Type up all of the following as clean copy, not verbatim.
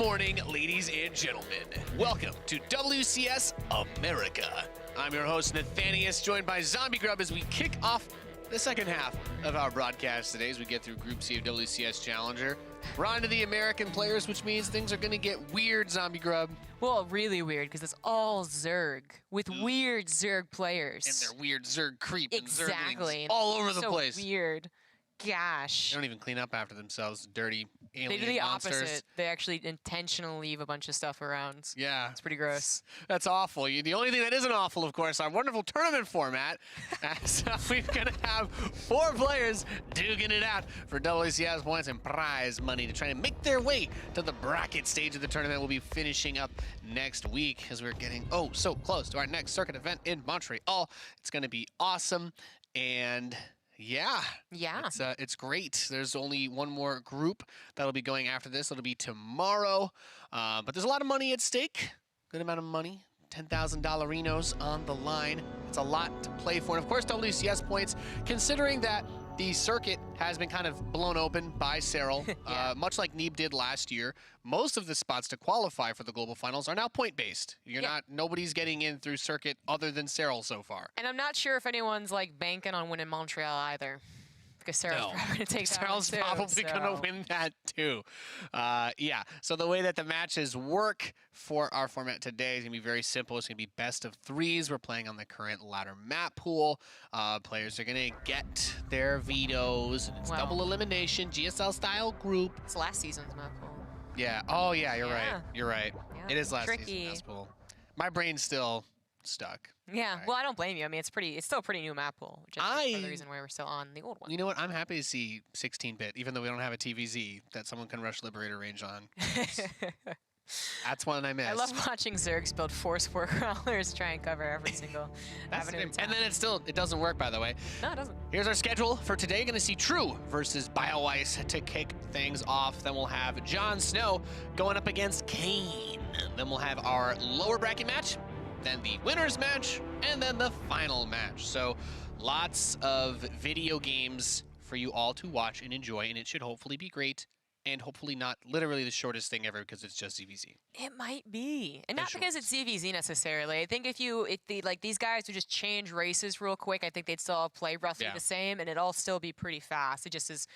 morning, ladies and gentlemen. Welcome to WCS America. I'm your host, Nathanius, joined by Zombie Grub as we kick off the second half of our broadcast today as we get through Group C of WCS Challenger. We're on to the American players, which means things are going to get weird, Zombie Grub. Well, really weird, because it's all Zerg with weird Zerg players. And they're weird Zerg creep and exactly. Zerglings all over the place. So weird. Gosh. They don't even clean up after themselves, dirty alien They do the monsters. opposite. They actually intentionally leave a bunch of stuff around. Yeah. It's pretty gross. That's awful. The only thing that isn't awful, of course, our wonderful tournament format. So we're going to have 4 players duking it out for WCS points and prize money to try to make their way to the bracket stage of the tournament. We'll be finishing up next week as we're getting, so close to our next circuit event in Montreal. It's going to be awesome. And yeah, it's great. There's only one more group that'll be going after this. It'll be tomorrow, but there's a lot of money at stake. Good amount of money, $10,000 on the line. It's a lot to play for, and of course WCS points, considering that the circuit has been kind of blown open by Cyril, much like Neeb did last year. Most of the spots to qualify for the global finals are now point-based. Nobody's getting in through circuit other than Cyril so far. And I'm not sure if anyone's like banking on winning Montreal either. Because Cyril's probably going to take that one Cyril's too, probably going to win that too. So the way that the matches work for our format today is going to be very simple. It's going to be best of 3s. We're playing on the current ladder map pool. Players are going to get their vetoes. And it's double elimination, GSL style group. It's last season's map pool. Yeah. Oh, yeah, you're right. You're right. Yeah. It is last Tricky. season's map pool. My brain's still stuck. Yeah, right. Well, I don't blame you. I mean, it's still a pretty new map pool, which is the reason why we're still on the old one. You know what? I'm happy to see 16-bit, even though we don't have a TVZ that someone can rush Liberator range on. That's one I miss. I love watching Zergs build Force 4 crawlers, try and cover every single avenue. And then it doesn't work, by the way. No, it doesn't. Here's our schedule for today. You're going to see True versus Bioice to kick things off. Then we'll have Jon Snow going up against Kane. Then we'll have our lower bracket match, then the winners match, and then the final match. So lots of video games for you all to watch and enjoy, and it should hopefully be great. And hopefully not literally the shortest thing ever because it's just ZvZ. It might be. And not because it's ZvZ necessarily. I think if these guys would just change races real quick, I think they'd still play roughly the same and it'd all still be pretty fast. It just is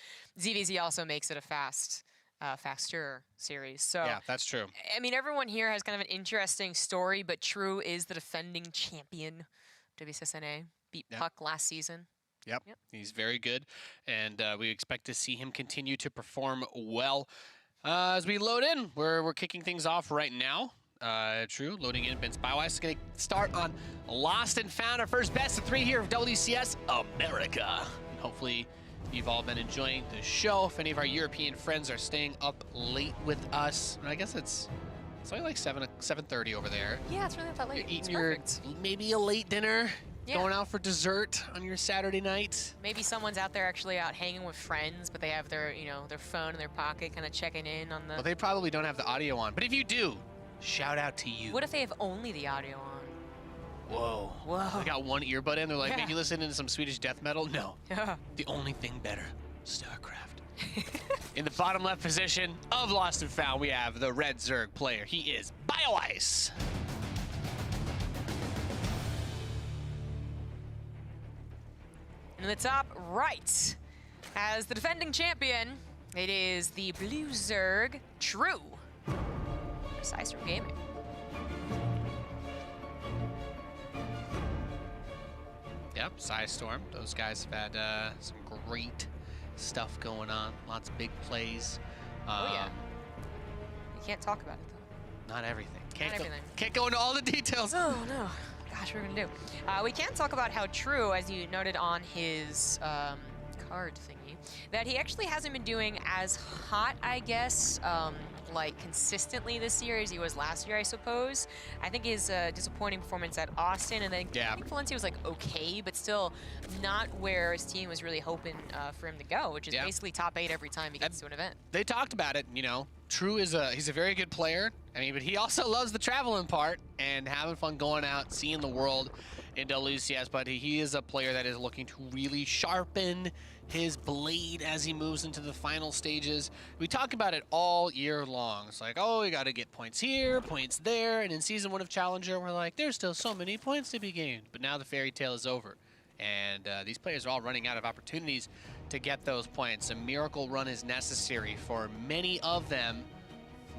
ZvZ also makes it a faster series. So yeah, that's true. I mean, everyone here has kind of an interesting story, but True is the defending champion. WCSNA beat Puck last season. Yep, he's very good, and we expect to see him continue to perform well. As we load in, we're kicking things off right now. True, loading in. Vince Bioice is going to start on Lost and Found, our first best of 3 here of WCS America. And hopefully you've all been enjoying the show. If any of our European friends are staying up late with us, I guess it's only like 7:30 over there. Yeah, it's really not that late. You're eating maybe a late dinner. Yeah. Going out for dessert on your Saturday night. Maybe someone's out there actually out hanging with friends, but they have their, their phone in their pocket, kind of checking in on the... Well, they probably don't have the audio on, but if you do, shout out to you. What if they have only the audio on? Whoa. They got one earbud in. They're like, "Hey, you listen to some Swedish death metal?" No. The only thing better, Starcraft. In the bottom left position of Lost and Found, we have the red Zerg player. He is Bioice. In the top right, as the defending champion, it is the blue Zerg, True. Psystorm Gaming. Yep, Psystorm. Those guys have had some great stuff going on. Lots of big plays. You can't talk about it, though. Not everything. Can't go into all the details. Oh, no. Gosh, what are we going to do? We can talk about how True, as you noted on his card thingy, that he actually hasn't been doing as hot, I guess, like consistently this year as he was last year, I suppose. I think his disappointing performance at Austin, and then I think Valencia was like okay, but still not where his team was really hoping for him to go, which is basically top 8 every time he gets to an event. They talked about it, True he's a very good player. I mean, but he also loves the traveling part and having fun going out, seeing the world. in WCS, but he is a player that is looking to really sharpen his blade as he moves into the final stages. We talk about it all year long. It's like, oh, we got to get points here, points there, and in Season 1 of Challenger, we're like, there's still so many points to be gained. But now the fairy tale is over, and these players are all running out of opportunities to get those points. A miracle run is necessary for many of them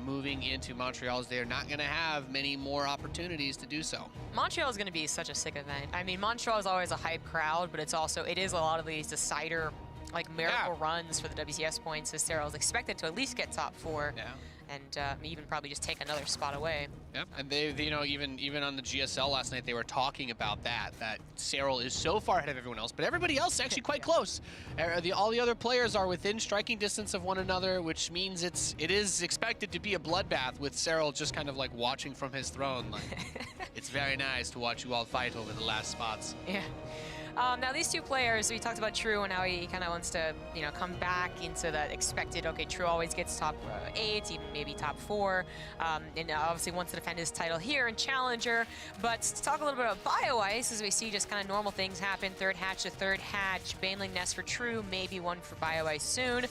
moving into Montreal, as they're not going to have many more opportunities to do so. Montreal is going to be such a sick event. I mean, Montreal is always a hype crowd, but it is a lot of these decider, like miracle runs for the WCS points, as Cyril is expected to at least get top 4. Yeah. And even probably just take another spot away. Yep, and they you know, even on the GSL last night, they were talking about that Cyril is so far ahead of everyone else, but everybody else is actually quite close. All the other players are within striking distance of one another, which means it is expected to be a bloodbath, with Cyril just kind of like watching from his throne. Like, it's very nice to watch you all fight over the last spots. Yeah. Now these two players, we talked about True and how he kind of wants to, come back into that expected, okay, True always gets top 8, even maybe top 4, and obviously wants to defend his title here in Challenger. But to talk a little bit about Bioice, as we see just kind of normal things happen, third hatch to third hatch, Baneling nest for True, maybe one for Bioice soon.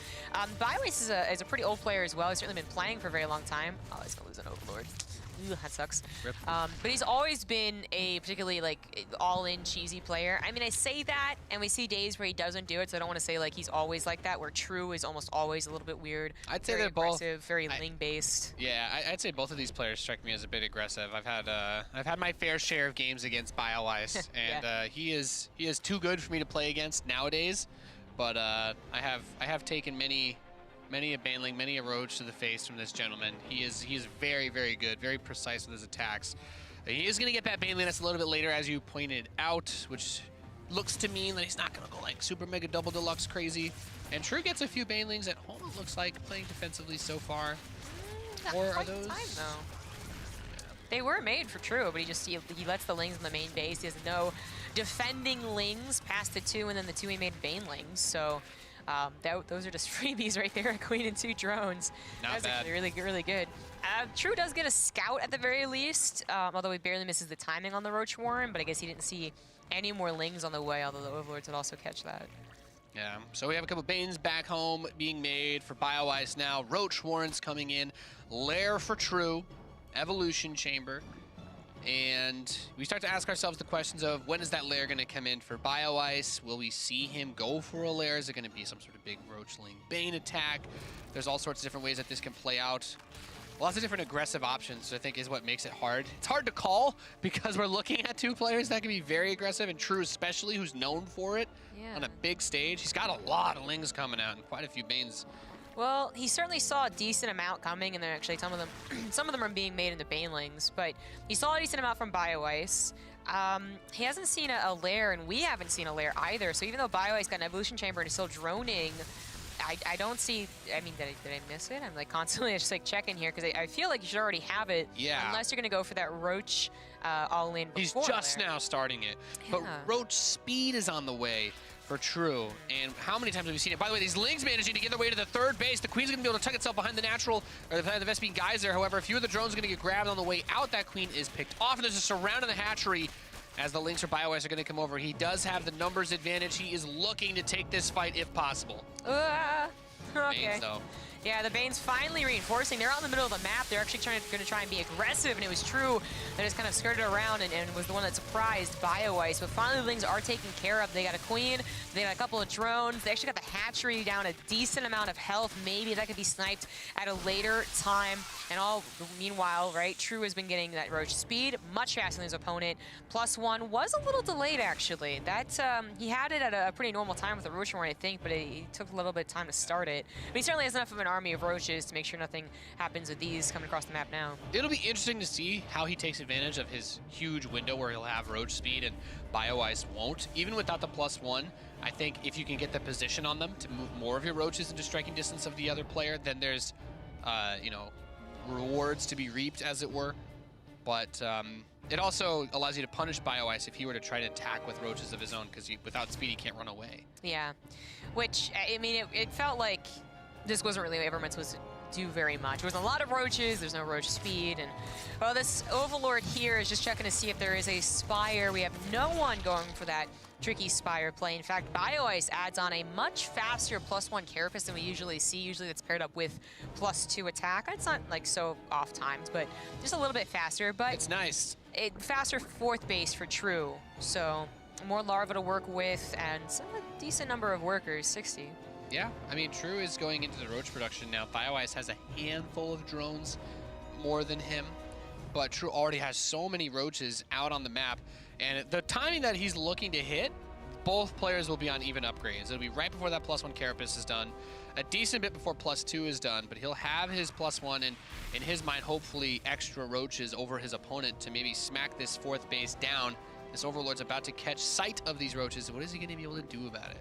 Bioice is a pretty old player as well. He's certainly been playing for a very long time. Oh, he's gonna lose an Overlord. Ugh, that sucks. But he's always been a particularly all-in cheesy player. I mean, I say that, and we see days where he doesn't do it, so I don't want to say he's always like that, where True is almost always a little bit weird. I'd say very they're both very lane-based. Yeah, I'd say both of these players strike me as a bit aggressive. I've had my fair share of games against Bioice, and he is too good for me to play against nowadays. But I have taken many a Baneling, many a Roach to the face from this gentleman. He is very, very good, very precise with his attacks. He is going to get that Baneling nest a little bit later, as you pointed out, which looks to mean that he's not going to go super mega double deluxe crazy. And True gets a few Banelings at home, it looks like, playing defensively so far. Or are those? Time, though. They were made for True, but he lets the Lings in the main base. He has no defending Lings past the 2, and then the 2 he made Banelings. So those are just freebies right there, a Queen and 2 drones. Not bad. Actually really, really good. True does get a scout at the very least, although he barely misses the timing on the Roach Warren, but I guess he didn't see any more Lings on the way, although the Overlords would also catch that. Yeah, so we have a couple Banes back home being made for Bioice now. Roach Warrens coming in. Lair for True. Evolution Chamber. And we start to ask ourselves the questions of, when is that lair going to come in for Bioice? Will we see him go for a lair? Is it going to be some sort of big Roachling Bane attack? There's all sorts of different ways that this can play out. Lots of different aggressive options, I think, is what makes it hard. It's hard to call because we're looking at 2 players that can be very aggressive, and True especially, who's known for it on a big stage. He's got a lot of Lings coming out and quite a few Banes. Well, he certainly saw a decent amount coming, and then actually some of them are being made into Banelings, but he saw a decent amount from Bioice. He hasn't seen a lair, and we haven't seen a lair either, so even though Bioice got an Evolution Chamber and is still droning, I don't see, I mean, did I miss it? I'm constantly just checking here, because I feel like you should already have it, unless you're going to go for that Roach all-in before. He's just now starting it, but Roach speed is on the way for True. And how many times have we seen it? By the way, these Lings managing to get their way to the third base. The Queen's going to be able to tuck itself behind the natural, or behind the Vespine Geyser. However, a few of the drones are going to get grabbed on the way out. That Queen is picked off, and there's a surround in the hatchery as the Lings for Bioice are going to come over. He does have the numbers advantage. He is looking to take this fight if possible. Okay. Banes, though. Yeah, the Banes finally reinforcing. They're out in the middle of the map. They're actually going to try and be aggressive, and it was True that just kind of skirted around and was the one that surprised Bioice. But finally, the Lings are taken care of. They got a Queen. They got a couple of drones. They actually got the hatchery down a decent amount of health. Maybe that could be sniped at a later time. And meanwhile, right, True has been getting that Roach speed much faster than his opponent. +1 was a little delayed, actually. That he had it at a pretty normal time with the Roach Warren, I think, but it took a little bit of time to start it. But he certainly has enough of an army of Roaches to make sure nothing happens with these coming across the map now. It'll be interesting to see how he takes advantage of his huge window where he'll have Roach speed and Bioice won't. Even without the +1, I think if you can get the position on them to move more of your Roaches into striking distance of the other player, then there's, rewards to be reaped, as it were. But it also allows you to punish Bioice if he were to try to attack with Roaches of his own, because without speed, he can't run away. Yeah, which, I mean, it felt like this wasn't really ever meant do very much. There's a lot of roaches, there's no roach speed, and well, this Overlord here is just checking to see if there is a Spire. We have no one going for that tricky Spire play. In fact, Bioice adds on a much faster +1 Carapace than we usually see. Usually that's paired up with +2 attack. It's not like so off times, but just a little bit faster. But it's nice. Faster 4th base for True, so more larva to work with and a decent number of workers, 60. Yeah, I mean, True is going into the roach production now. Bioice has a handful of drones more than him, but True already has so many roaches out on the map. And the timing that he's looking to hit, both players will be on even upgrades. It'll be right before that +1 Carapace is done, a decent bit before +2 is done, but he'll have his +1 and, in his mind, hopefully extra roaches over his opponent to maybe smack this 4th base down. This Overlord's about to catch sight of these roaches. What is he going to be able to do about it?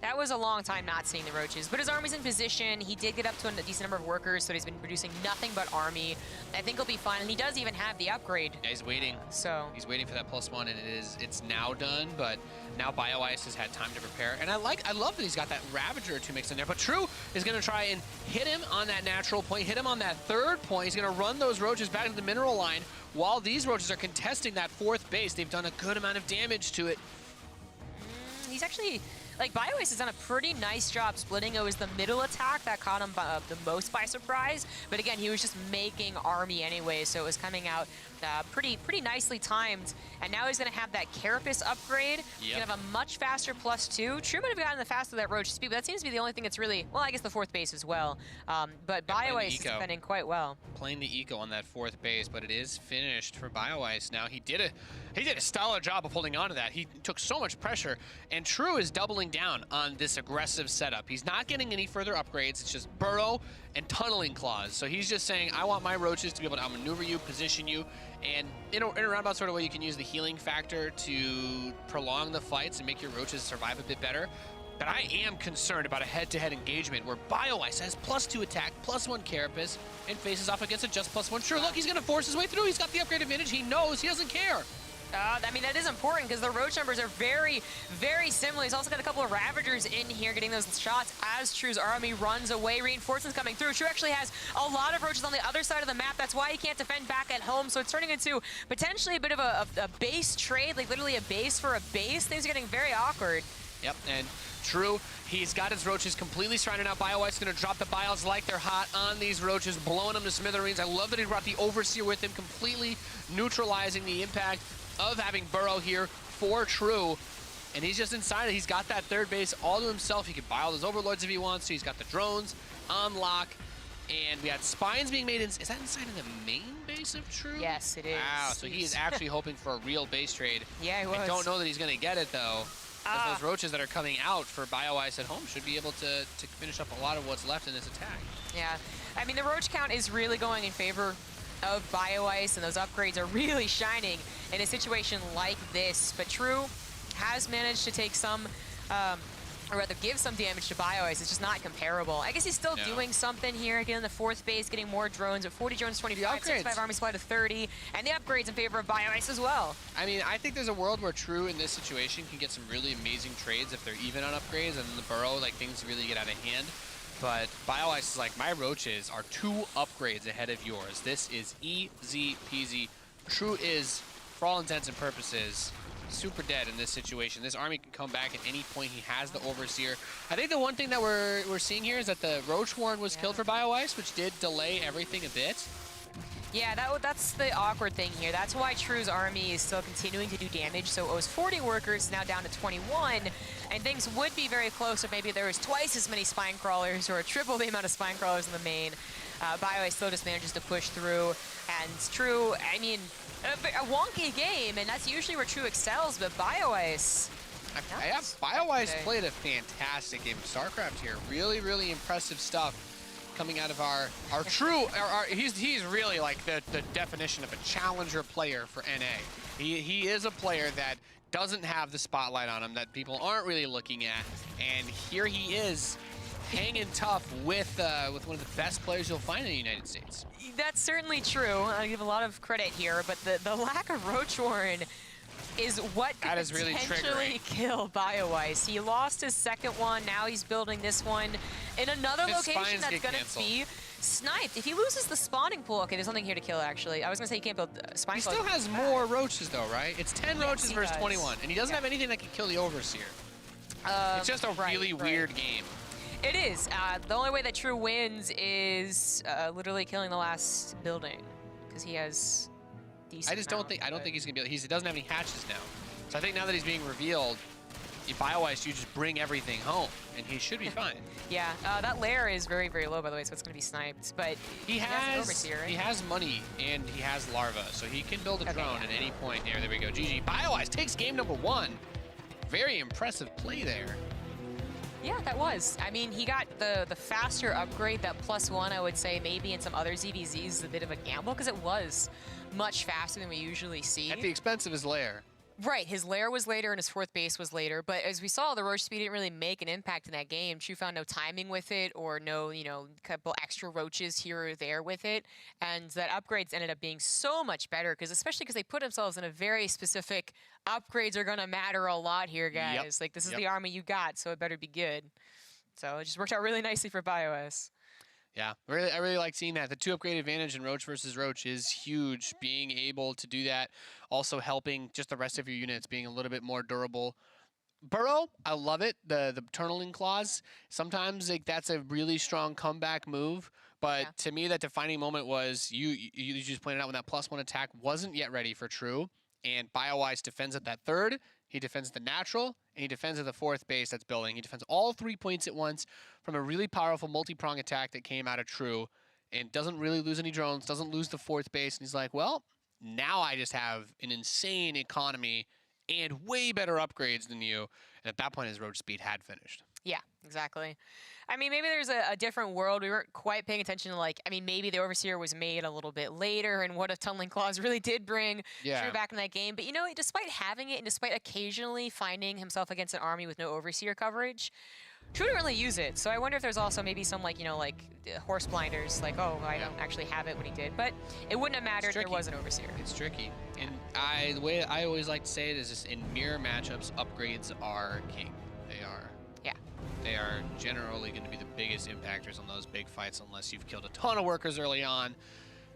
That was a long time not seeing the roaches, but his army's in position. He did get up to a decent number of workers, so he's been producing nothing but army. I think he'll be fine, and he does even have the upgrade. Yeah, he's waiting. So he's waiting for that +1, and it's now done, but now Bioice has had time to prepare. And I love that he's got that Ravager or 2 mixed in there, but True is going to try and hit him on that natural point, hit him on that 3rd point. He's going to run those roaches back to the mineral line. While these roaches are contesting that 4th base, they've done a good amount of damage to it. He's actually, like, Bioice has done a pretty nice job splitting. It was the middle attack that caught him the most by surprise. But again, he was just making army anyway, so it was coming out pretty nicely timed. And now he's going to have that Carapace upgrade. He's going to have a much faster +2. True might have gotten the faster that roach speed, but that seems to be the only thing that's really, well, I guess the 4th base as well. But Bioice is defending quite well. Playing the eco on that 4th base, but it is finished for Bioice now. He did a stellar job of holding on to that. He took so much pressure, and True is doubling down on this aggressive setup. He's not getting any further upgrades. It's just burrow and tunneling claws. So he's just saying, I want my roaches to be able to outmaneuver you, position you, and in a roundabout sort of way, you can use the healing factor to prolong the fights and make your roaches survive a bit better. But I am concerned about a head-to-head engagement where Bioice has +2 attack, +1 Carapace, and faces off against a just +1. Sure, look, he's going to force his way through. He's got the upgrade advantage. He knows. He doesn't care. I mean, that is important because the roach numbers are very, very similar. He's also got a couple of Ravagers in here getting those shots as True's army runs away. Reinforcements coming through. True actually has a lot of roaches on the other side of the map. That's why he can't defend back at home. So it's turning into potentially a bit of a base trade, like literally a base for a base. Things are getting very awkward. Yep, and True, he's got his roaches completely surrounded out. Bioice going to drop the bios like they're hot on these roaches, blowing them to smithereens. I love that he brought the Overseer with him, completely neutralizing the impact of having Burrow here for True. And he's just inside it. He's got that 3rd base all to himself. He can buy all those Overlords if he wants to. He's got the drones on lock. And we had spines being made. Is that inside of the main base of True? Yes, it is. Wow, so he is actually hoping for a real base trade. Yeah, he was. I don't know that he's going to get it, though. Those roaches that are coming out for Bioice at home should be able to finish up a lot of what's left in this attack. Yeah, I mean, the roach count is really going in favor of Bioice, and those upgrades are really shining in a situation like this. But True has managed to take some, or rather give some damage to Bioice. It's just not comparable. I guess he's still doing something here, getting the 4th base, getting more drones at 40 drones, 25, 65 army supply to 30, and the upgrades in favor of Bioice as well. I mean, I think there's a world where True in this situation can get some really amazing trades if they're even on upgrades, and then the Burrow, like, things really get out of hand. But Bioice is like, my roaches are 2 upgrades ahead of yours. This is easy peasy. True is, for all intents and purposes, super dead in this situation. This army can come back at any point. He has the Overseer. I think the one thing that we're seeing here is that the Roach Warren was killed for Bioice, which did delay everything a bit. Yeah, that's the awkward thing here. That's why True's army is still continuing to do damage. So it was 40 workers, now down to 21. And things would be very close if maybe there was twice as many spine crawlers or triple the amount of spine crawlers in the main. Bioice still just manages to push through. And True, I mean, a wonky game, and that's usually where True excels, but Bioice... Bioice played a fantastic game of Starcraft here. Really, really impressive stuff coming out of our True. He's really like the definition of a challenger player for NA. He is a player that doesn't have the spotlight on him, that people aren't really looking at, and here he is hanging tough with one of the best players you'll find in the United States. That's certainly true. I give a lot of credit here, but the lack of Roach Warren is what could potentially kill Bioice. He lost his second one, now he's building this one in another location that's going to be sniped. If he loses the spawning pool, okay, there's something here to kill, actually. I was going to say you can't build spawning He pool. still has more roaches, though, right? It's 10 roaches he versus does. 21, and he doesn't have anything that can kill the Overseer. It's just a really weird game. It is. The only way that True wins is literally killing the last building, because he has decent I don't think he's gonna be able. He doesn't have any hatches now, so I think now that he's being revealed, Bioice, you just bring everything home, and he should be fine. Yeah, that lair is very, very low, by the way, so it's gonna be sniped. But he has an overseer, right? He has money and he has larva, so he can build a drone at any point. There we go. GG. Bioice takes game number 1. Very impressive play there. Yeah, that was. I mean, he got the faster upgrade, that +1, I would say, maybe in some other ZvZs is a bit of a gamble, because it was much faster than we usually see. At the expense of his lair. Right, his lair was later and his 4th base was later, but as we saw, the roach speed didn't really make an impact in that game. True found no timing with it, or no, couple extra roaches here or there with it, and that upgrades ended up being so much better, especially because they put themselves in a very specific, upgrades are gonna matter a lot here, guys. Yep. Like, this is the army you got, so it better be good. So it just worked out really nicely for Bioice. Yeah, I really like seeing that. The 2 upgrade advantage in Roach versus Roach is huge. Being able to do that, also helping just the rest of your units being a little bit more durable. Burrow, I love it. The tunneling claws, sometimes that's a really strong comeback move. But to me, that defining moment was you just pointed out when that +1 attack wasn't yet ready for True, and Bioice defends at that 3rd. He defends the natural, and he defends at the 4th base that's building. He defends all 3 points at once from a really powerful multi-prong attack that came out of True, and doesn't really lose any drones, doesn't lose the 4th base, and he's like, well, now I just have an insane economy and way better upgrades than you. And at that point, his roach speed had finished. Yeah, exactly. I mean, maybe there's a different world. We weren't quite paying attention to, I mean, maybe the Overseer was made a little bit later, and what if Tunneling Claws really did bring True back in that game. But, despite having it, and despite occasionally finding himself against an army with no Overseer coverage, True didn't really use it. So I wonder if there's also maybe some, horse blinders, I don't actually have it when he did. But it wouldn't have mattered if there was an Overseer. It's tricky. And the way I always like to say it is just in mirror matchups, upgrades are king. They are generally going to be the biggest impactors on those big fights unless you've killed a ton of workers early on.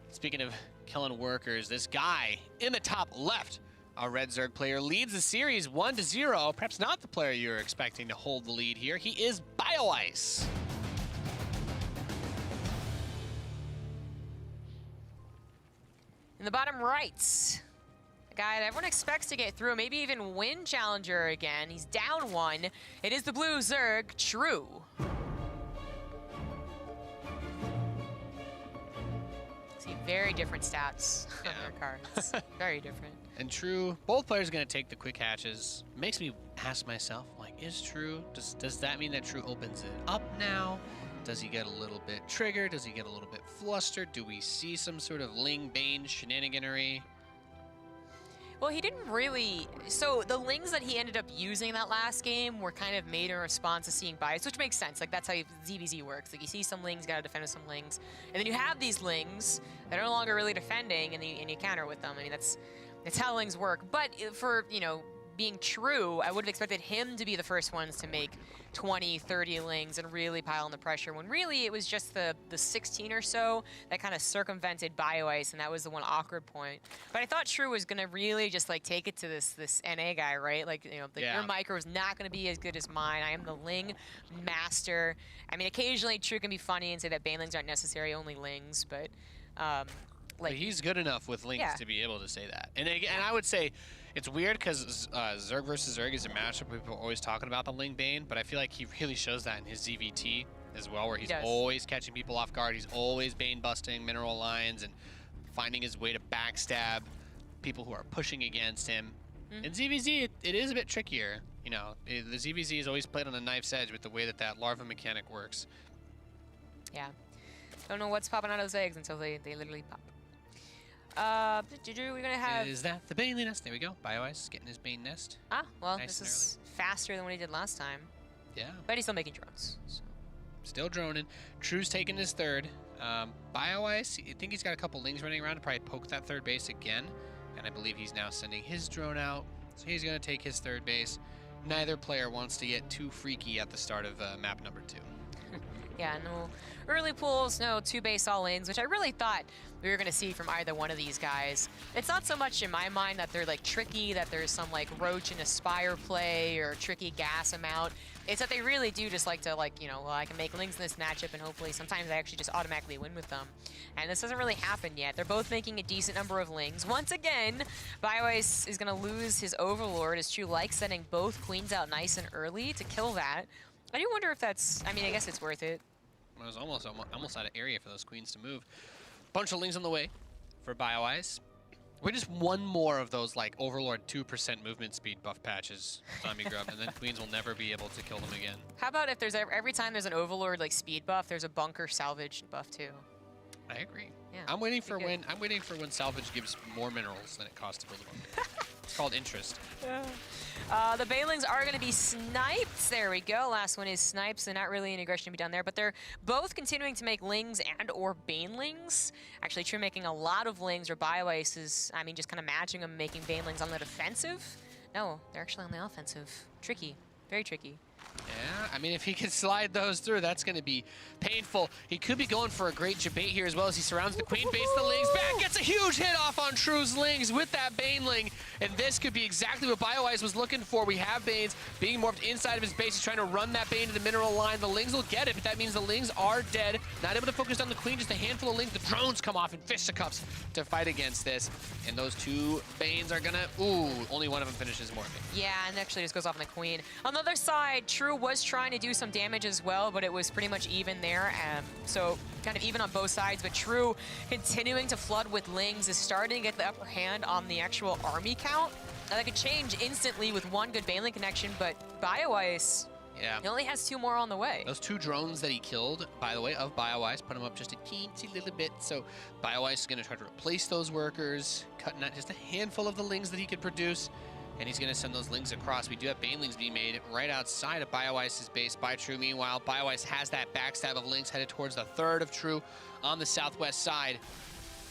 Speaking of killing workers, this guy in the top left, a Red Zerg player, leads the series 1-0. Perhaps not the player you're expecting to hold the lead here. He is Bioice. In the bottom right, guy that everyone expects to get through, maybe even win Challenger again. He's down 1. It is the blue Zerg, True. See, very different stats on their cards. Very different. And True, both players are going to take the quick hatches. Makes me ask myself, is True, does that mean that True opens it up now? Does he get a little bit triggered? Does he get a little bit flustered? Do we see some sort of Ling Bane shenaniganery? Well, he didn't really... So the Lings that he ended up using that last game were kind of made in response to seeing Bioice, which makes sense. That's how ZvZ works. You see some Lings, you gotta defend with some Lings. And then you have these Lings that are no longer really defending, and you counter with them. I mean, that's how Lings work. But for, being True, I would have expected him to be the first ones to make 20, 30 Lings and really pile on the pressure, when really it was just the 16 or so that kind of circumvented Bioice, and that was the one awkward point. But I thought True was going to really just take it to this NA guy, right? Your micro is not going to be as good as mine. I am the Ling master. I mean, occasionally True can be funny and say that Banelings aren't necessary, only Lings, but he's good enough with Lings to be able to say that. And I would say it's weird because Zerg versus Zerg is a matchup people are always talking about the Ling Bane, but I feel like he really shows that in his ZVT as well, where he's always catching people off guard. He's always Bane busting mineral lines and finding his way to backstab people who are pushing against him. In ZvZ, it is a bit trickier. The ZvZ is always played on a knife's edge with the way that larva mechanic works. Yeah. Don't know what's popping out of those eggs until they literally pop. We're gonna have... Is that the Baneley nest? There we go. Bioice getting his Bane nest. Ah, well, nice this is faster than what he did last time. Yeah. But he's still making drones. So. Still droning. True's taking his 3rd. Bioice, I think he's got a couple Lings running around to probably poke that 3rd base again. And I believe he's now sending his drone out. So he's going to take his 3rd base. Neither player wants to get too freaky at the start of map number 2. Yeah, no early pools, no 2-base all-ins, which I really thought we were going to see from either one of these guys. It's not so much in my mind that they're like tricky, that there's some like Roach and Aspire play or tricky gas amount. It's that they really do just like to well, I can make Lings in this matchup and hopefully sometimes I actually just automatically win with them. And this hasn't really happened yet. They're both making a decent number of Lings. Once again, Bioice is going to lose his Overlord as True likes sending both Queens out nice and early to kill that. I do wonder if that's, I mean, I guess it's worth it. It was almost out of area for those Queens to move. Bunch of Lings on the way for Bioice. We're just one more of those like Overlord 2% movement speed buff patches, Zombie Grub, and then Queens will never be able to kill them again. How about if there's every time there's an Overlord like speed buff, there's a bunker salvage buff too? I agree. Yeah, I'm waiting for when salvage gives more minerals than it costs to build a bunker. It's called interest. The Banelings are going to be sniped. There we go. Last one is snipes, so not really any aggression to be done there. But they're both continuing to make Lings and or Banelings. Actually, True making a lot of Lings, or Bioice is, I mean, just kind of matching them, making Banelings on the defensive. No, they're actually on the offensive. Tricky. Very tricky. Yeah, I mean, if he can slide those through, that's going to be painful. He could be going for a great debate here as well as he surrounds the Queen base. The Lings back, gets a huge hit off on True's Lings with that Baneling. And this could be exactly what Bioice was looking for. We have Banes being morphed inside of his base. He's trying to run that Bane to the mineral line. The Lings will get it, but that means the Lings are dead. Not able to focus on the Queen, just a handful of Lings. The drones come off in fisticuffs to fight against this. And those two Banes are gonna, only one of them finishes morphing. Yeah, and actually just goes off on the Queen. On the other side, True was trying to do some damage as well, but it was pretty much even there. So kind of even on both sides, but True continuing to flood with Lings is starting to get the upper hand on the actual army count. Now, that could change instantly with one good Baneling connection, but Bioice, yeah, he only has 2 more on the way. Those 2 drones that he killed, by the way, of Bioice, put him up just a teensy little bit. So Bioice is going to try to replace those workers, cutting out just a handful of the Lings that he could produce. And he's going to send those Lings across. We do have Banelings being made right outside of Bioice's base by True. Meanwhile, Bioice has that backstab of Lings headed towards the third of True on the southwest side.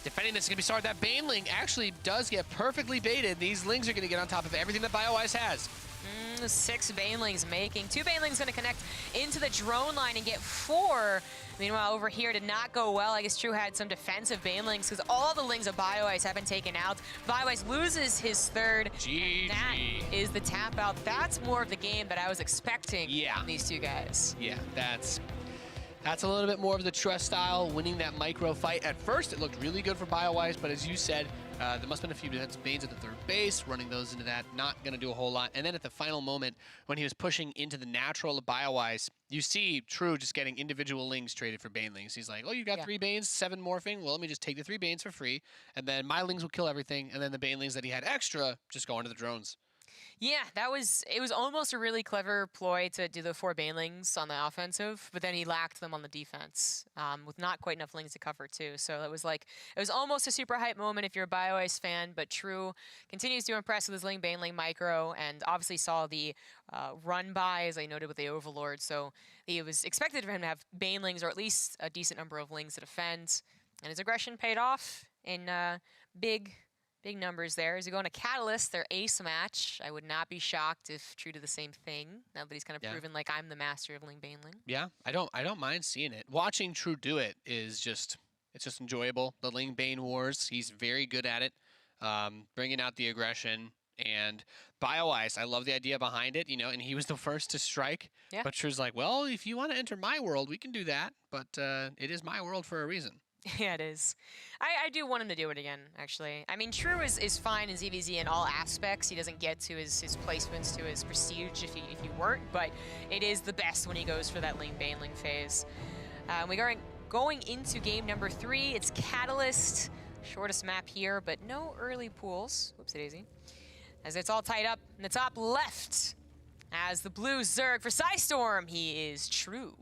Defending this is going to be sorry. That Baneling actually does get perfectly baited. These Lings are going to get on top of everything that Bioice has. 6 Banelings making. 2 Banelings going to connect into the drone line and get 4. Meanwhile, over here did not go well. I guess True had some defensive Banelings because all the Lings of Bioice have been taken out. Bioice loses his third. GG. That is the tap out. That's more of the game that I was expecting from these 2 guys. Yeah, that's a little bit more of the trust style, winning that micro fight. At first, it looked really good for Bioice, but as you said, there must have been a few defensive Banes at the third base, running those into that, not going to do a whole lot. And then at the final moment, when he was pushing into the natural of Bioice, you see True just getting individual Lings traded for Banelings. He's like, oh, you got 3 Banes, 7 morphing? Well, let me just take the 3 Banes for free, and then my Lings will kill everything, and then the Banelings that he had extra just go into the drones. Yeah, it was almost a really clever ploy to do the 4 Banelings on the offensive, but then he lacked them on the defense, with not quite enough Lings to cover too. So it was almost a super hype moment if you're a Bioice fan, but True continues to impress with his Baneling micro, and obviously saw the run by, as I noted, with the Overlord. So it was expected for him to have Banelings, or at least a decent number of Lings to defend, and his aggression paid off in big numbers there. As we go into Catalyst, their ace match. I would not be shocked if True did the same thing, now that he's kind of proven like I'm the master of Baneling. Yeah, I don't mind seeing it. Watching True do it is just enjoyable. The Ling Bane Wars, he's very good at it, bringing out the aggression. And Bioice, I love the idea behind it, and he was the first to strike. Yeah. But True's like, well, if you want to enter my world, we can do that, but it is my world for a reason. Yeah, it is. I do want him to do it again, actually. I mean, True is fine in ZvZ in all aspects. He doesn't get to his placements, to his prestige if you weren't, but it is the best when he goes for that Baneling phase. We are going into game number 3. It's Catalyst. Shortest map here, but no early pools. Whoopsie-daisy. As it's all tied up in the top left. As the blue Zerg for Psystorm, he is True.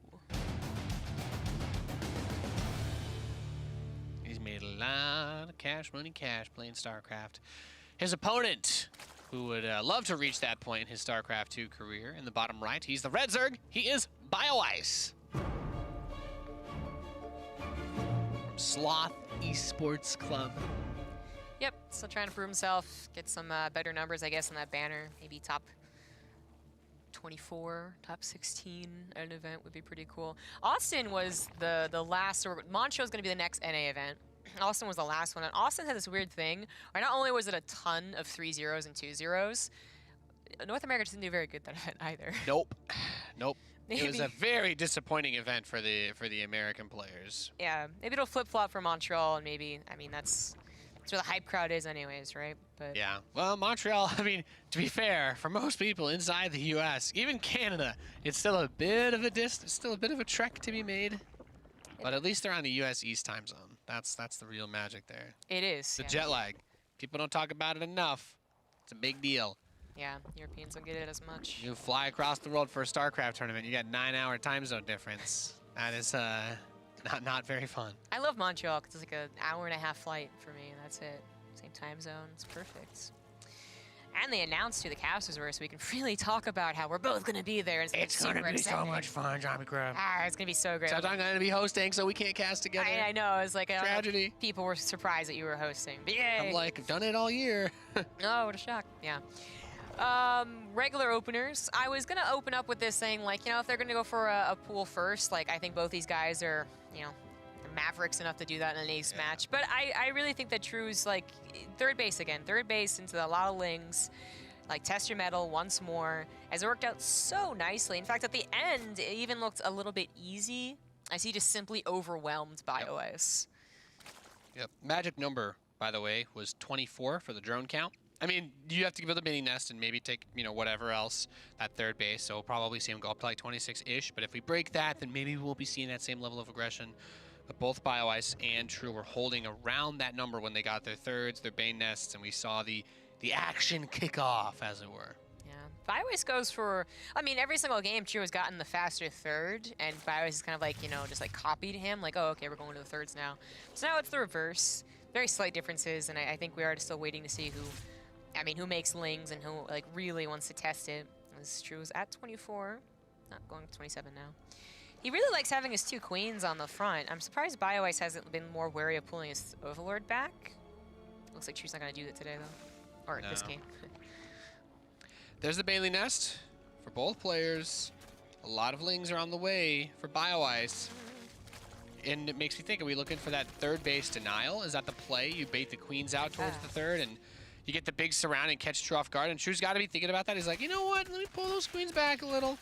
Made a lot of cash playing Starcraft. His opponent, who would love to reach that point in his Starcraft 2 career, in the bottom right, he's the Red Zerg. He is Bioice. From Sloth Esports Club. Yep, still trying to prove himself. Get some better numbers, I guess, on that banner. Maybe top 24, top 16 at an event would be pretty cool. Austin was the last, or Montreal's going to be the next NA event. Austin was the last one, and Austin had this weird thing where not only was it a ton of 3-0s and 2-0s, North America didn't do very good that event either. Nope. Nope. Maybe. It was a very disappointing event for the American players. Yeah, maybe it'll flip-flop for Montreal, and maybe, I mean, that's where the hype crowd is anyways, right? But yeah. Well, Montreal, I mean, to be fair, for most people inside the U.S., even Canada, it's still a bit of a still a bit of a trek to be made. But at least they're on the U.S. East time zone. That's the real magic there. it is. The jet lag. People don't talk about it enough. It's a big deal. Yeah, Europeans don't get it as much. You fly across the world for a Starcraft tournament, you got 9-hour time zone difference. That is not very fun. I love Montreal because it's like an hour-and-a-half flight for me, and that's it. Same time zone. It's perfect. And they announced who the casters were, so we can really talk about how we're both going to be there. It's going to be so much fun, Johnny Crab. It's going to be so great. Except I'm going to be hosting, so we can't cast together. I know. It's like tragedy. People were surprised that you were hosting. But yay. I'm like, I've done it all year. Oh, what a shock. Yeah. Regular openers. I was going to open up with this saying, like, you know, if they're going to go for a pool first, like, I think both these guys are, you know, mavericks enough to do that in an ace match. But I really think that True's, like, third base again. Third base into a lot of lings. Like, test your metal once more, as it worked out so nicely. In fact, at the end, it even looked a little bit easy, as he just simply overwhelmed Bioice. Yep. Magic number, by the way, was 24 for the drone count. I mean, you have to build a mini nest and maybe take, you know, whatever else at third base. So we'll probably see him go up to like 26-ish. But if we break that, then maybe we won't be seeing that same level of aggression. But both Bioice and True were holding around that number when they got their thirds, their bane nests, and we saw the action kick off, as it were. Yeah. Bioice goes for, I mean, every single game, True has gotten the faster third, and Bioice is kind of like, you know, just like copied him, like, oh, okay, we're going to the thirds now. So now it's the reverse. Very slight differences, and I think we are still waiting to see who makes lings and who, like, really wants to test it. As True is at 24, not going to 27 now. He really likes having his two queens on the front. I'm surprised Bioice hasn't been more wary of pulling his Overlord back. Looks like True's not going to do that today, though. Or No. this game. There's the Bailey nest for both players. A lot of lings are on the way for Bioice. And it makes me think, are we looking for that third base denial? Is that the play? You bait the queens out towards the third, and you get the big surround and catch True off guard. And True's got to be thinking about that. He's like, you know what? Let me pull those queens back a little.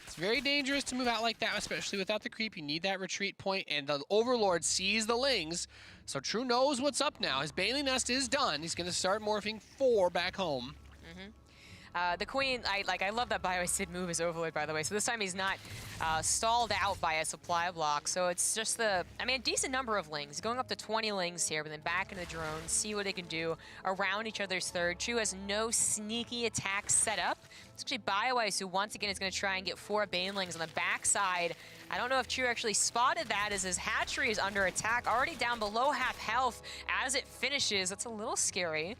It's very dangerous to move out like that, especially without the creep. You need that retreat point, and the Overlord sees the lings. So True knows what's up now. His Bailey nest is done. He's going to start morphing 4 back home. The queen, I love that Bioice did move his Overlord, by the way. So this time he's not stalled out by a supply block. So it's just a decent number of lings. Going up to 20 lings here, but then back into the drone, see what they can do around each other's third. True has no sneaky attacks set up. It's actually Bioice who, once again, is going to try and get 4 banelings on the backside. I don't know if True actually spotted that, as his hatchery is under attack, already down below half health as it finishes. That's a little scary.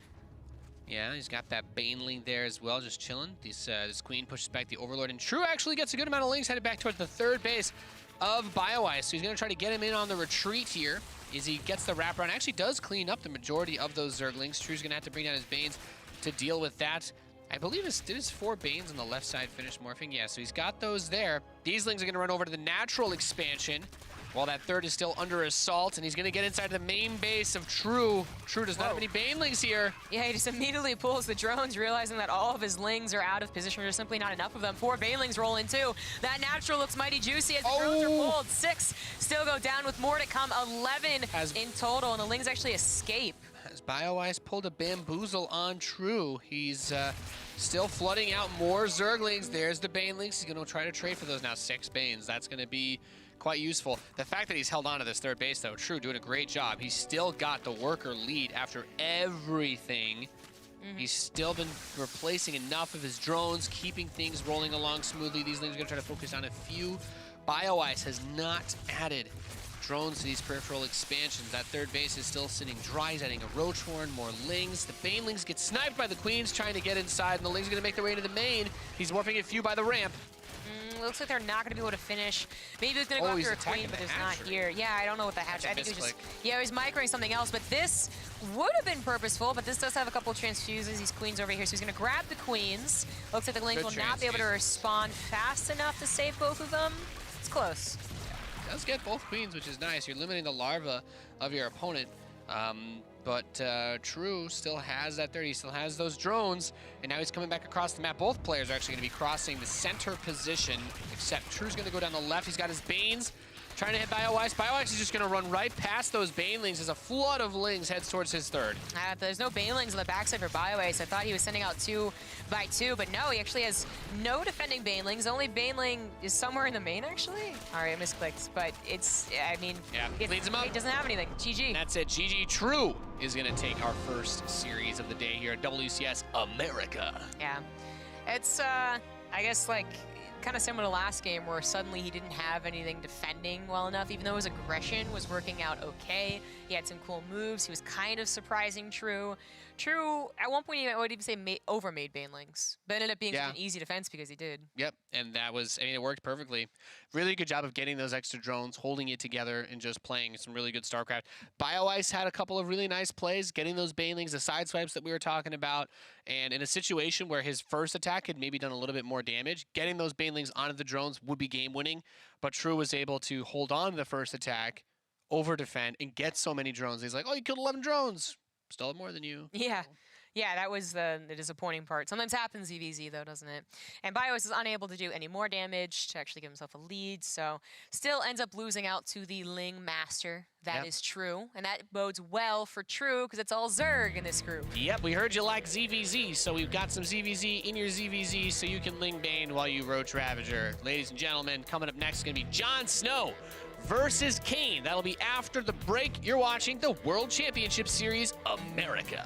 Yeah, he's got that Baneling there as well, just chilling. This queen pushes back the Overlord, and True actually gets a good amount of lings headed back towards the third base of Bioice. So he's going to try to get him in on the retreat here as he gets the wraparound. Actually does clean up the majority of those Zerglings. True's going to have to bring down his Banes to deal with that. I believe did his 4 Banes on the left side finish morphing? Yeah, so he's got those there. These lings are going to run over to the natural expansion while that third is still under assault, and he's going to get inside the main base of True. True does not have any Banelings here. Yeah, he just immediately pulls the drones, realizing that all of his lings are out of position. There's simply not enough of them. 4 Banelings roll in too. That natural looks mighty juicy as the drones are pulled. 6 still go down with more to come. 11 in total, and the lings actually escape. As Bioice pulled a bamboozle on True, he's still flooding out more Zerglings. There's the Banelings. He's going to try to trade for those now. 6 Banes. That's going to be quite useful. The fact that he's held on to this third base, though, True doing a great job. He's still got the worker lead after everything. He's still been replacing enough of his drones, keeping things rolling along smoothly. These things are going to try to focus on a few. Bioice has not added drones to these peripheral expansions. That third base is still sitting dry. He's adding a Roach Horn, more lings. The Banelings get sniped by the queens trying to get inside, and the lings are going to make their way into the main. He's morphing a few by the ramp. Looks like they're not going to be able to finish. Maybe he's going to go he's after a queen, attacking but the there's not hatchery. here. Yeah, I don't know what the hatch. I think he was just, misclick. yeah, he was microing something else, but this would have been purposeful, but this does have a couple transfuses. These queens over here, so he's going to grab the queens. Looks like the Link will not be able to respond fast enough to save both of them. It's close. Does get both queens, which is nice. You're limiting the larva of your opponent. But True still has that 30, still has those drones, and now he's coming back across the map. Both players are actually going to be crossing the center position, except True's going to go down the left. He's got his Banes, trying to hit Bioice. Bioice is just going to run right past those Banelings as a flood of Lings heads towards his third. There's no Banelings on the backside for Bioice. I thought he was sending out 2 by 2, but no, he actually has no defending Banelings. Only Baneling is somewhere in the main, actually. All right, I misclicked, but it's, I mean, Yeah, leads him up. He doesn't have anything. GG. And that's it. GG. True is going to take our first series of the day here at WCS America. Yeah. It's, I guess, like, kind of similar to last game where suddenly he didn't have anything defending well enough, even though his aggression was working out okay. He had some cool moves. He was kind of surprising True. True, at one point, I would even say overmade Banelings, but ended up being such an easy defense because he did. Yep, and that was, I mean, it worked perfectly. Really good job of getting those extra drones, holding it together, and just playing some really good Starcraft. Bioice had a couple of really nice plays, getting those Banelings, the side swipes that we were talking about, and in a situation where his first attack had maybe done a little bit more damage, getting those Banelings onto the drones would be game-winning, but True was able to hold on to the first attack, over-defend, and get so many drones. He's like, oh, you killed 11 drones. Still have more than you. Yeah. Yeah, that was the disappointing part. Sometimes happens ZvZ, though, doesn't it? And Bioice is unable to do any more damage to actually give himself a lead, so still ends up losing out to the Ling Master. That is True, and that bodes well for True, because it's all Zerg in this group. Yep, we heard you like ZvZ, so we've got some ZvZ in your ZvZ so you can Ling Bane while you Roach Ravager. Ladies and gentlemen, coming up next is going to be Jon Snow versus Kane. That'll be after the break. You're watching the World Championship Series America.